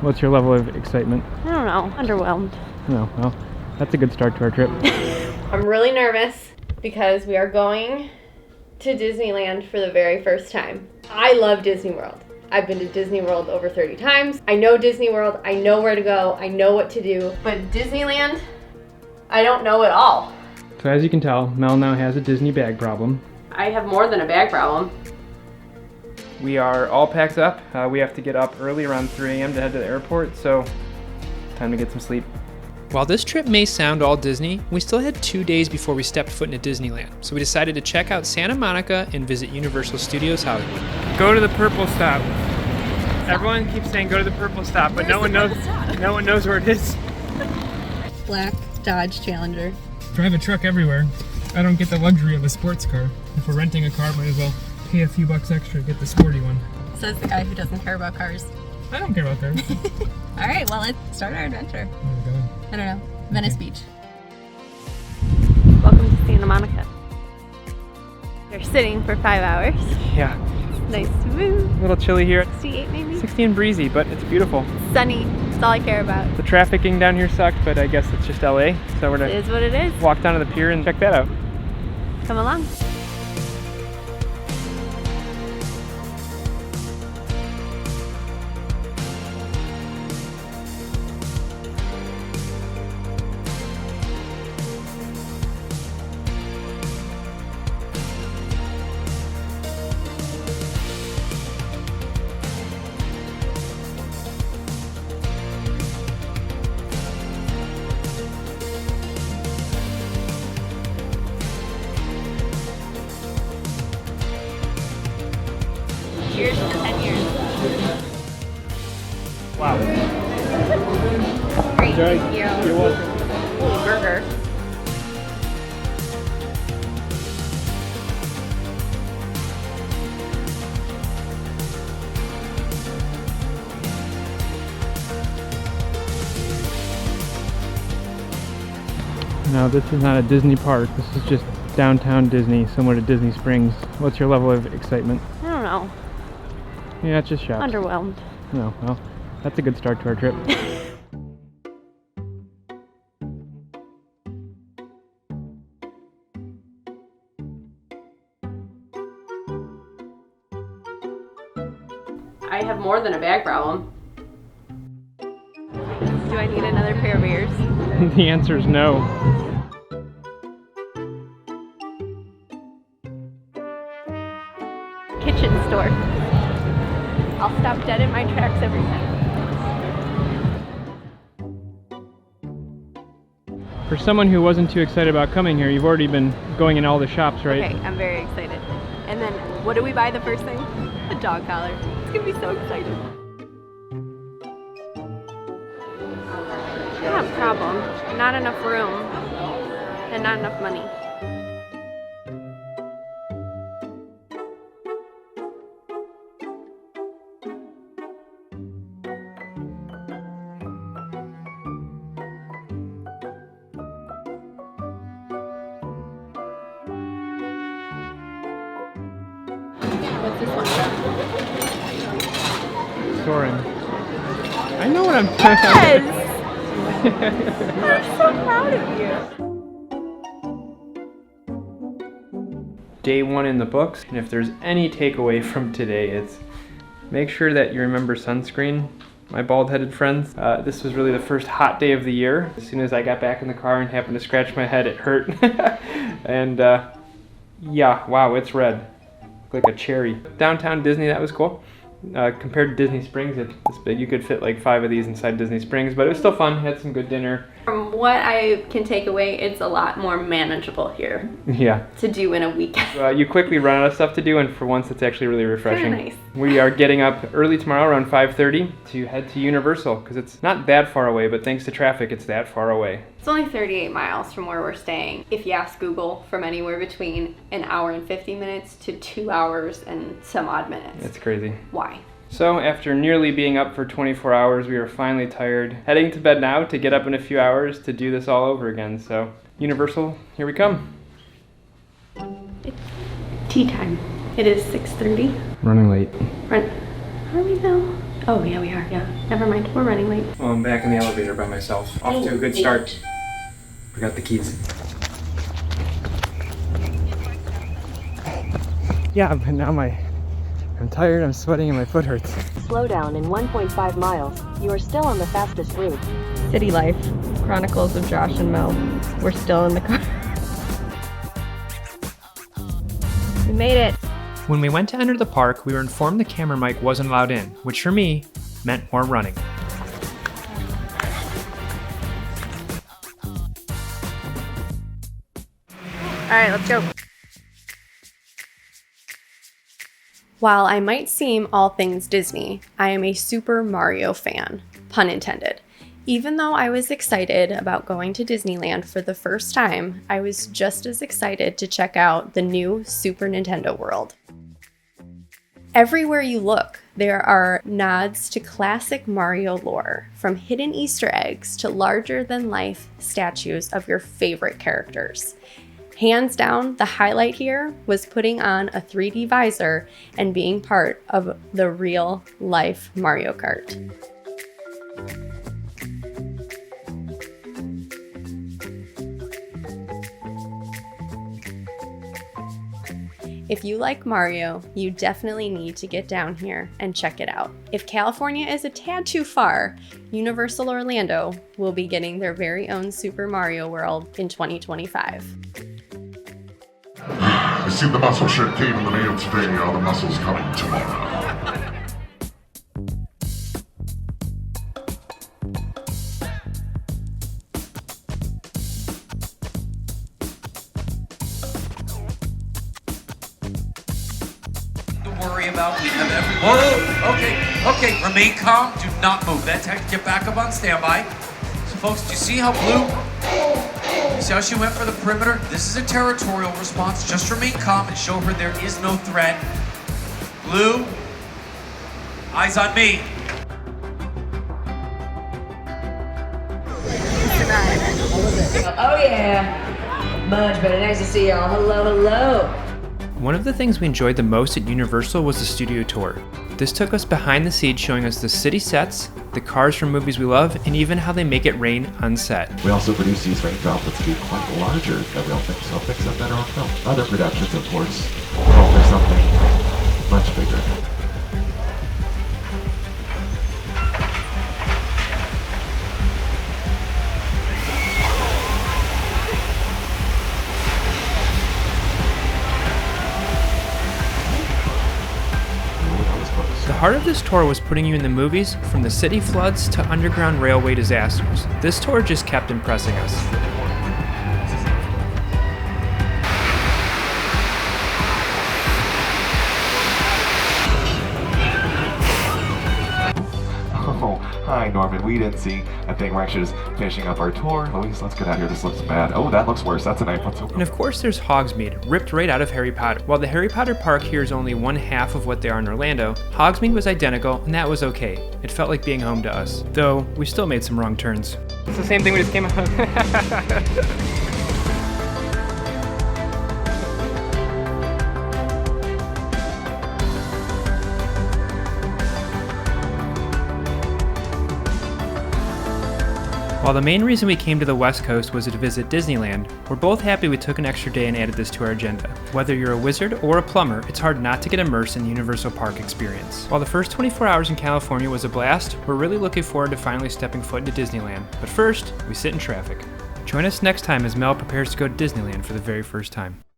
What's your level of excitement? I don't know, underwhelmed. No, well, that's a good start to our trip. I'm really nervous because we are going to Disneyland for the very first time. I love Disney World. I've been to Disney World over 30 times. I know Disney World, I know where to go, I know what to do. But Disneyland, I don't know at all. So as you can tell, Mel now has a Disney bag problem. I have more than a bag problem. We are all packed up. We have to get up early around 3 a.m. to head to the airport, so time to get some sleep. While this trip may sound all Disney, we still had 2 days before we stepped foot into Disneyland, so we decided to check out Santa Monica and visit Universal Studios Hollywood. Go to the purple stop. Everyone keeps saying go to the purple stop, but no one knows where it is. Black Dodge Challenger. Drive a truck everywhere. I don't get the luxury of a sports car. If we're renting a car, might as well pay a few bucks extra to get the sporty one. Says the guy who doesn't care about cars. I don't care about cars. All right, well, let's start our adventure. Where are we going? I don't know. Venice Beach. Welcome to Santa Monica. We're sitting for 5 hours. Yeah. Nice to move. A little chilly here. 68 maybe? 60 and breezy, but it's beautiful. Sunny. That's all I care about. The trafficking down here sucked, but I guess it's just LA. So we're It gonna is what it is. walk down to the pier and check that out. Come along. Cheers to 10 years. Wow. Great, Enjoy. thank you. You're welcome. Ooh, burger. No, this is not a Disney park. This is just downtown Disney, similar to Disney Springs. What's your level of excitement? I don't know. Yeah, it's just shops. Underwhelmed. No, well, that's a good start to our trip. I have more than a bag problem. Do I need another pair of ears? The answer is no. Kitchen store. I'll stop dead in my tracks every time. For someone who wasn't too excited about coming here, you've already been going in all the shops, right? Okay, I'm very excited. And then, what do we buy the first thing? A dog collar. It's gonna be so exciting. I have a problem. Not enough room and not enough money. What's this one? Soren. I know what I'm Yes! I'm so proud of you. Day one in the books, and if there's any takeaway from today, it's make sure that you remember sunscreen, my bald-headed friends. This was really the first hot day of the year. As soon as I got back in the car and happened to scratch my head, it hurt. And yeah, wow, it's red. Looked like a cherry. Downtown Disney, that was cool. Compared to Disney Springs, it's big. You could fit like 5 of these inside Disney Springs, but it was still fun. Had some good dinner. From what I can take away, it's a lot more manageable here Yeah. to do in a weekend. You quickly run out of stuff to do, and for once it's actually really refreshing. Very nice. We are getting up early tomorrow around 5:30 to head to Universal, because it's not that far away, but thanks to traffic, it's that far away. It's only 38 miles from where we're staying. If you ask Google, from anywhere between an hour and 50 minutes to 2 hours and some odd minutes. It's crazy. Why? So after nearly being up for 24 hours, we are finally tired. Heading to bed now to get up in a few hours to do this all over again. So Universal, here we come. It's tea time. It is 6:30. Running late. Are we though? Oh, yeah, we are. Yeah. Never mind. We're running late. Well, I'm back in the elevator by myself. Off to a good start. Forgot the keys. Yeah, but now I'm tired, I'm sweating, and my foot hurts. Slow down in 1.5 miles. You are still on the fastest route. City Life. Chronicles of Josh and Mel. We're still in the car. We made it. When we went to enter the park, we were informed the camera mic wasn't allowed in, which for me meant more running. All right, let's go. While I might seem all things Disney, I am a Super Mario fan, pun intended. Even though I was excited about going to Disneyland for the first time, I was just as excited to check out the new Super Nintendo World. Everywhere you look, there are nods to classic Mario lore, from hidden Easter eggs to larger-than-life statues of your favorite characters. Hands down, the highlight here was putting on a 3D visor and being part of the real-life Mario Kart. If you like Mario, you definitely need to get down here and check it out. If California is a tad too far, Universal Orlando will be getting their very own Super Mario World in 2025. I see the muscle shirt came in the mail today. All the muscles coming tomorrow. Worry about. We have every. Whoa! Okay. Remain calm. Do not move. That tech. Get back up on standby. So, folks, do you see how Blue? You see how she went for the perimeter? This is a territorial response. Just remain calm and show her there is no threat. Blue, eyes on me. Oh yeah, much better. Nice to see y'all. Hello. One of the things we enjoyed the most at Universal was the studio tour. This took us behind the scenes, showing us the city sets, the cars from movies we love, and even how they make it rain on set. We also produce these rain droplets to be quite larger than real things, so fix up better on film. Other productions, of course, call for something much bigger. The heart of this tour was putting you in the movies, from the city floods to underground railway disasters. This tour just kept impressing us. Oh, hi Norman, we didn't see a thing. We're actually just finishing up our tour. Louise, let's get out of here. This looks bad. Oh, that looks worse. That's a knife. Let's open. And of course there's Hogsmeade, ripped right out of Harry Potter. While the Harry Potter park here is only one half of what they are in Orlando, Hogsmeade was identical, and that was okay. It felt like being home to us. Though, we still made some wrong turns. It's the same thing we just came out of. While the main reason we came to the West Coast was to visit Disneyland, we're both happy we took an extra day and added this to our agenda. Whether you're a wizard or a plumber, it's hard not to get immersed in the Universal Park experience. While the first 24 hours in California was a blast, we're really looking forward to finally stepping foot into Disneyland. But first, we sit in traffic. Join us next time as Mel prepares to go to Disneyland for the very first time.